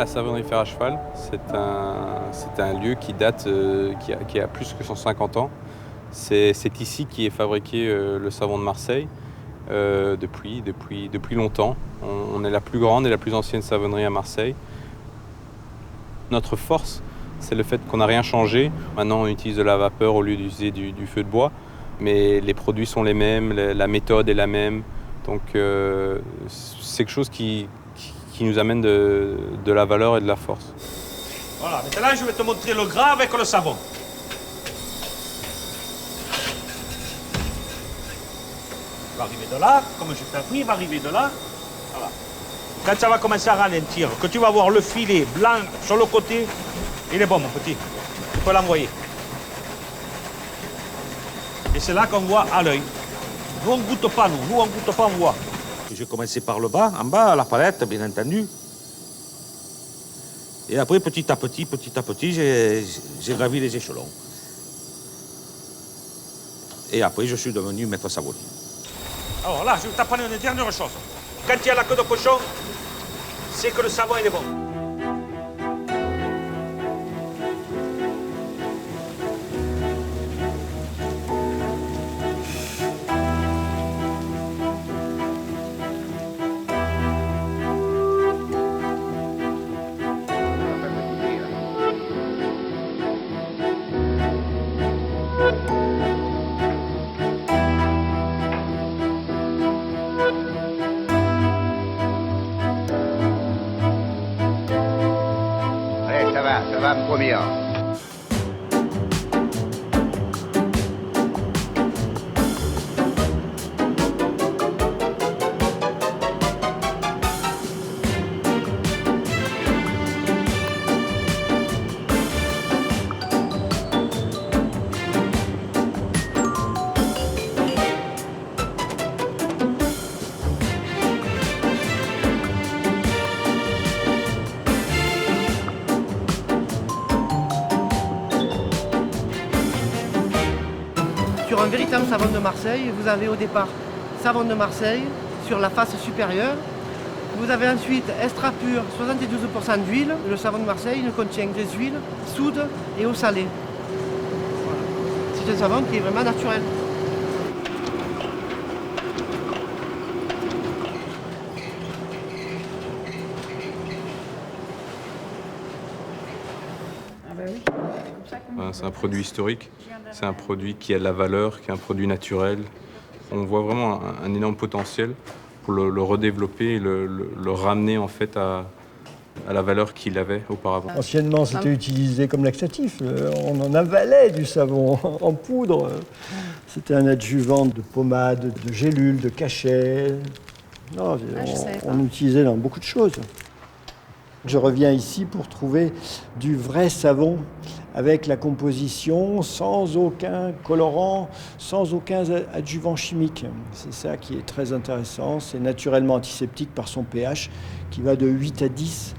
la savonnerie Fer à Cheval. C'est un lieu qui date, qui a plus que 150 ans. C'est ici qu'est fabriqué le savon de Marseille depuis longtemps. On est la plus grande et la plus ancienne savonnerie à Marseille. Notre force, c'est le fait qu'on n'a rien changé. Maintenant, on utilise de la vapeur au lieu d'utiliser du feu de bois. Mais les produits sont les mêmes, la méthode est la même. Donc, c'est quelque chose qui nous amène de la valeur et de la force. Voilà, maintenant je vais te montrer le gras avec le savon. Il va arriver de là, comme je t'ai appris, il va arriver de là. Voilà. Quand ça va commencer à ralentir, que tu vas voir le filet blanc sur le côté, il est bon mon petit, tu peux l'envoyer. Et c'est là qu'on voit à l'œil. Nous on ne goûte pas, nous on ne goûte pas, on voit. J'ai commencé par le bas, en bas, à la palette, bien entendu. Et après, petit à petit, j'ai gravi les échelons. Et après, je suis devenu maître savonnier. Alors là, je vais t'apprendre une dernière chose. Quand il y a la queue de cochon, c'est que le savon, il est bon. Ça va me promis. Sur un véritable savon de Marseille, vous avez au départ savon de Marseille sur la face supérieure. Vous avez ensuite extra pur 72% d'huile. Le savon de Marseille ne contient que des huiles, soude et eau salée. Voilà. C'est un savon qui est vraiment naturel. C'est un produit historique, c'est un produit qui a de la valeur, qui est un produit naturel. On voit vraiment un énorme potentiel pour le redévelopper et le ramener en fait à la valeur qu'il avait auparavant. Anciennement, c'était utilisé comme laxatif. On en avalait du savon en poudre. C'était un adjuvant de pommade, de gélules, de cachets. Non, on l'utilisait dans beaucoup de choses. Je reviens ici pour trouver du vrai savon avec la composition sans aucun colorant, sans aucun adjuvant chimique. C'est ça qui est très intéressant. C'est naturellement antiseptique par son pH qui va de 8 à 10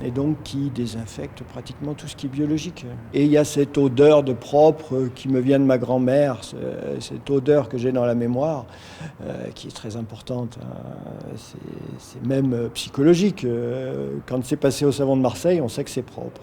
et donc qui désinfecte pratiquement tout ce qui est biologique. Et il y a cette odeur de propre qui me vient de ma grand-mère, cette odeur que j'ai dans la mémoire, qui est très importante. C'est même psychologique. Quand c'est passé au savon de Marseille, on sait que c'est propre.